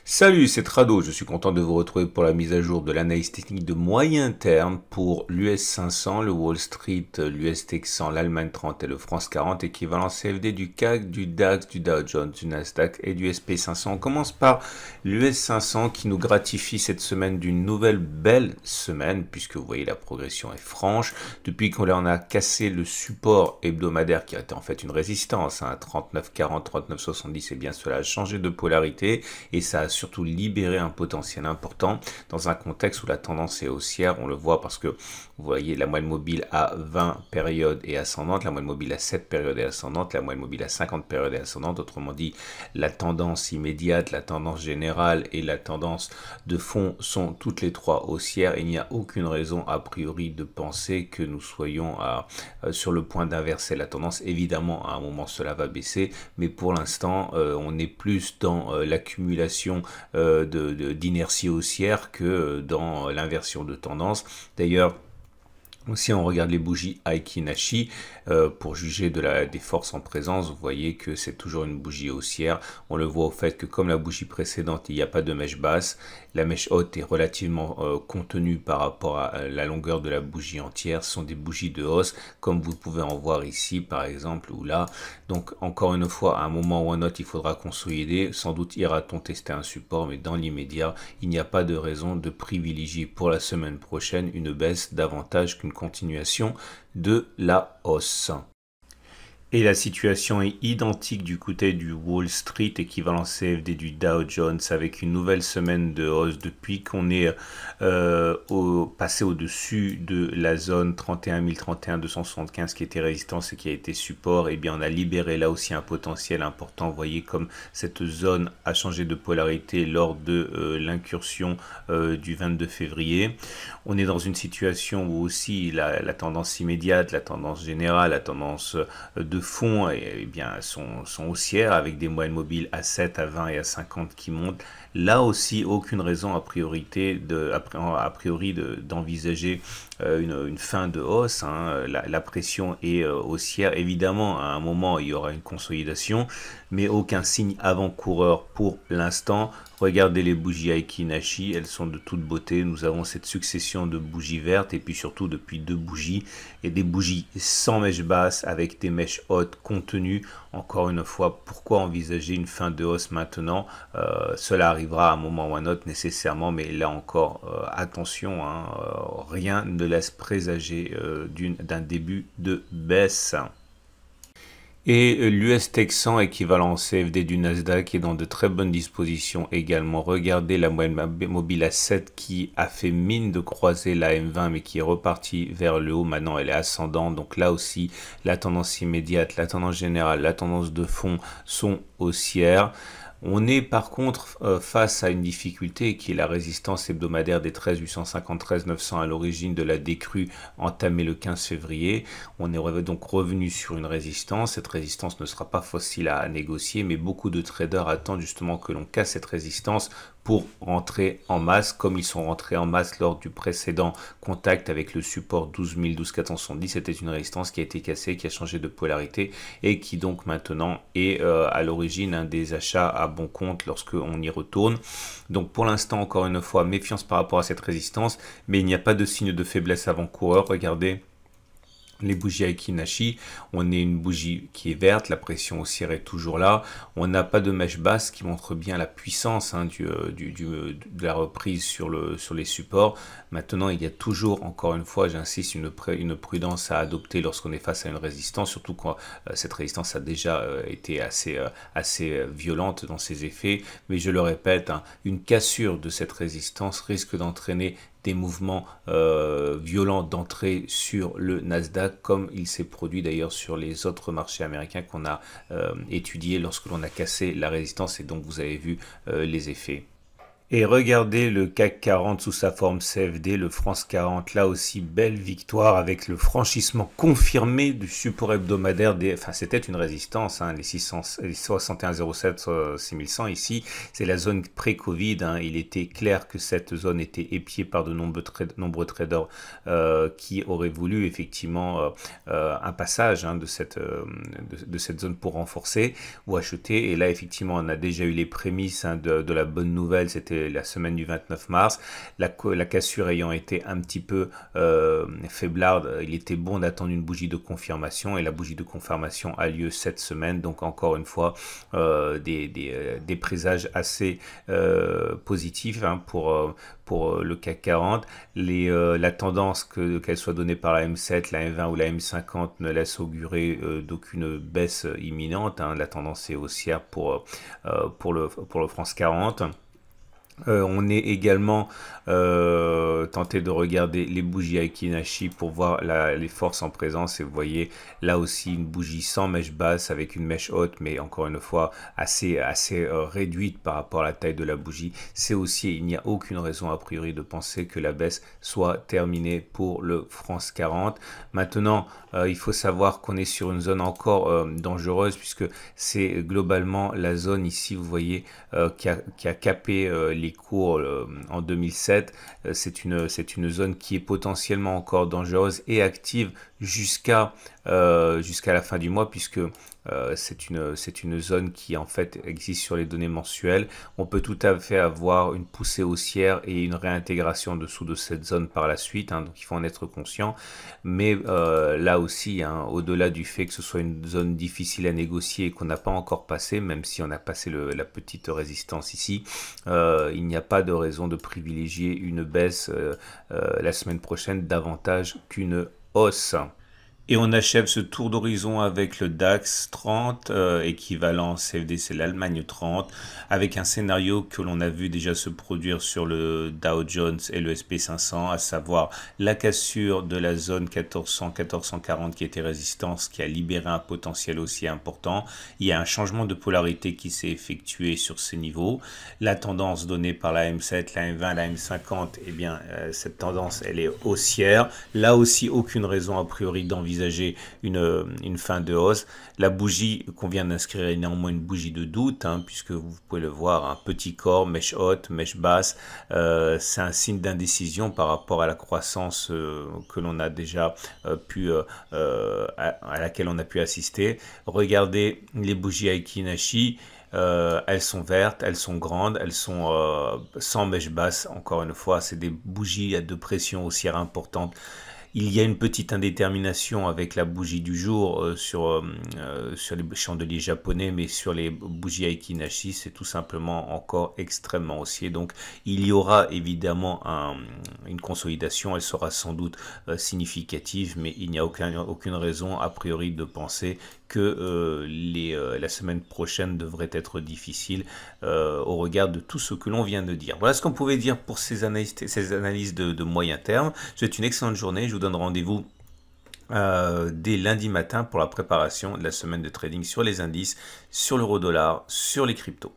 Salut, c'est Trado, je suis content de vous retrouver pour la mise à jour de l'analyse technique de moyen terme pour l'US 500, le Wall Street, l'US Texan, l'Allemagne 30 et le France 40, équivalent CFD du CAC, du DAX, du Dow Jones, du Nasdaq et du SP 500. On commence par l'US 500 qui nous gratifie cette semaine d'une nouvelle belle semaine, puisque vous voyez la progression est franche. Depuis qu'on a cassé le support hebdomadaire qui a été en fait une résistance, 39,40, 39,70, et bien cela a changé de polarité et ça a surtout libérer un potentiel important dans un contexte où la tendance est haussière. On le voit parce que vous voyez la moyenne mobile à 20 périodes et ascendante, la moyenne mobile à 7 périodes et ascendante, la moyenne mobile à 50 périodes et ascendante. Autrement dit, la tendance immédiate, la tendance générale et la tendance de fond sont toutes les trois haussières. Il n'y a aucune raison a priori de penser que nous soyons sur le point d'inverser la tendance. Évidemment, à un moment cela va baisser, mais pour l'instant on est plus dans l'accumulation d'inertie haussière que dans l'inversion de tendance. D'ailleurs, si on regarde les bougies Aiki Nashi, pour juger des forces en présence, vous voyez que c'est toujours une bougie haussière. On le voit au fait que comme la bougie précédente, il n'y a pas de mèche basse. La mèche haute est relativement contenue par rapport à la longueur de la bougie entière. Ce sont des bougies de hausse, comme vous pouvez en voir ici, par exemple, ou là. Donc, encore une fois, à un moment ou à un autre, il faudra consolider. Sans doute ira-t-on tester un support, mais dans l'immédiat, il n'y a pas de raison de privilégier pour la semaine prochaine une baisse davantage qu'une continuation de la hausse. Et la situation est identique du côté du Wall Street, équivalent CFD du Dow Jones, avec une nouvelle semaine de hausse depuis qu'on est passé au-dessus de la zone 31 031 275 qui était résistance et qui a été support. Et bien on a libéré là aussi un potentiel important. Vous voyez comme cette zone a changé de polarité lors de l'incursion du 22 février. On est dans une situation où aussi la tendance immédiate, la tendance générale, la tendance de fond bien, sont haussières avec des moyennes mobiles à 7, à 20 et à 50 qui montent. Là aussi, aucune raison a priori d'envisager une fin de hausse. La pression est haussière. Évidemment, à un moment, il y aura une consolidation, mais aucun signe avant-coureur pour l'instant. Regardez les bougies Aiki Nashi, elles sont de toute beauté. Nous avons cette succession de bougies vertes et puis surtout depuis deux bougies et des bougies sans mèche basse avec des mèches hautes contenues. Encore une fois, pourquoi envisager une fin de hausse maintenant? Cela arrivera à un moment ou à un autre nécessairement, mais là encore, attention, rien ne laisse présager d'un début de baisse. Et l'US Texan, équivalent CFD du Nasdaq, est dans de très bonnes dispositions également. Regardez la moyenne mobile à 7 qui a fait mine de croiser la M20 mais qui est repartie vers le haut. Maintenant, elle est ascendante. Donc là aussi, la tendance immédiate, la tendance générale, la tendance de fond sont haussières. On est par contre face à une difficulté qui est la résistance hebdomadaire des 13 850, 13 900 à l'origine de la décrue entamée le 15 février. On est donc revenu sur une résistance. Cette résistance ne sera pas facile à négocier, mais beaucoup de traders attendent justement que l'on casse cette résistance pour rentrer en masse, comme ils sont rentrés en masse lors du précédent contact avec le support 12 470. C'était une résistance qui a été cassée, qui a changé de polarité et qui donc maintenant est à l'origine des achats à bon compte lorsqu'on y retourne. Donc pour l'instant, encore une fois, méfiance par rapport à cette résistance, mais il n'y a pas de signe de faiblesse avant-coureur. Regardez les bougies Aiki Nashi, on est une bougie qui est verte, la pression haussière est toujours là, on n'a pas de mèche basse qui montre bien la puissance de la reprise sur les supports. Maintenant, il y a toujours, encore une fois, j'insiste, une prudence à adopter lorsqu'on est face à une résistance, surtout quand cette résistance a déjà été assez violente dans ses effets. Mais je le répète, une cassure de cette résistance risque d'entraîner des mouvements violents d'entrée sur le Nasdaq, comme il s'est produit d'ailleurs sur les autres marchés américains qu'on a étudiés lorsque l'on a cassé la résistance et donc vous avez vu les effets. Et regardez le CAC 40 sous sa forme CFD, le France 40, là aussi belle victoire avec le franchissement confirmé du support hebdomadaire enfin c'était une résistance, hein, les 61,07, 6100 ici, c'est la zone pré-Covid, hein. Il était clair que cette zone était épiée par de nombreux traders qui auraient voulu effectivement un passage, hein, de cette zone pour renforcer ou acheter, et là effectivement on a déjà eu les prémices, hein, de la bonne nouvelle, c'était la semaine du 29 mars, la cassure ayant été un petit peu faiblarde, il était bon d'attendre une bougie de confirmation, et la bougie de confirmation a lieu cette semaine, donc encore une fois des présages assez positifs, hein, pour le CAC 40. La tendance, qu'elle soit donnée par la M7, la M20 ou la M50, ne laisse augurer d'aucune baisse imminente, hein. La tendance est haussière pour le France 40. On est également tenté de regarder les bougies Aiki Nashi pour voir les forces en présence, et vous voyez là aussi une bougie sans mèche basse avec une mèche haute, mais encore une fois assez réduite par rapport à la taille de la bougie. C'est aussi, il n'y a aucune raison a priori de penser que la baisse soit terminée pour le France 40. Maintenant, il faut savoir qu'on est sur une zone encore dangereuse, puisque c'est globalement la zone ici, vous voyez, qui a capé les cours en 2007. C'est une zone qui est potentiellement encore dangereuse et active jusqu'à la fin du mois, puisque c'est une zone qui en fait existe sur les données mensuelles. On peut tout à fait avoir une poussée haussière et une réintégration en dessous de cette zone par la suite, hein, donc il faut en être conscient. Mais là aussi, hein, au-delà du fait que ce soit une zone difficile à négocier et qu'on n'a pas encore passé, même si on a passé la petite résistance ici, il n'y a pas de raison de privilégier une baisse la semaine prochaine davantage qu'une hausse. Et on achève ce tour d'horizon avec le DAX 30, équivalent CFD, c'est l'Allemagne 30, avec un scénario que l'on a vu déjà se produire sur le Dow Jones et le SP500, à savoir la cassure de la zone 1400-1440 qui était résistance, qui a libéré un potentiel aussi important. Il y a un changement de polarité qui s'est effectué sur ces niveaux. La tendance donnée par la M7, la M20, la M50, eh bien, cette tendance, elle est haussière. Là aussi, aucune raison a priori d'envisager une fin de hausse. La bougie qu'on vient d'inscrire est néanmoins une bougie de doute, hein, puisque vous pouvez le voir, un petit corps, mèche haute, mèche basse, c'est un signe d'indécision par rapport à la croissance que l'on a déjà à laquelle on a pu assister. Regardez les bougies Aiki Nashi. Elles sont vertes, elles sont grandes, elles sont sans mèche basse. Encore une fois, c'est des bougies de pression haussière importante. Il y a une petite indétermination avec la bougie du jour sur les chandeliers japonais, mais sur les bougies Aiki Nashi, c'est tout simplement encore extrêmement haussier. Donc il y aura évidemment une consolidation, elle sera sans doute significative, mais il n'y a aucune raison a priori de penser que la semaine prochaine devrait être difficile au regard de tout ce que l'on vient de dire. Voilà ce qu'on pouvait dire pour ces analyses de moyen terme. Je vous souhaite une excellente journée. Je vous donne rendez-vous dès lundi matin pour la préparation de la semaine de trading sur les indices, sur l'euro-dollar, sur les cryptos.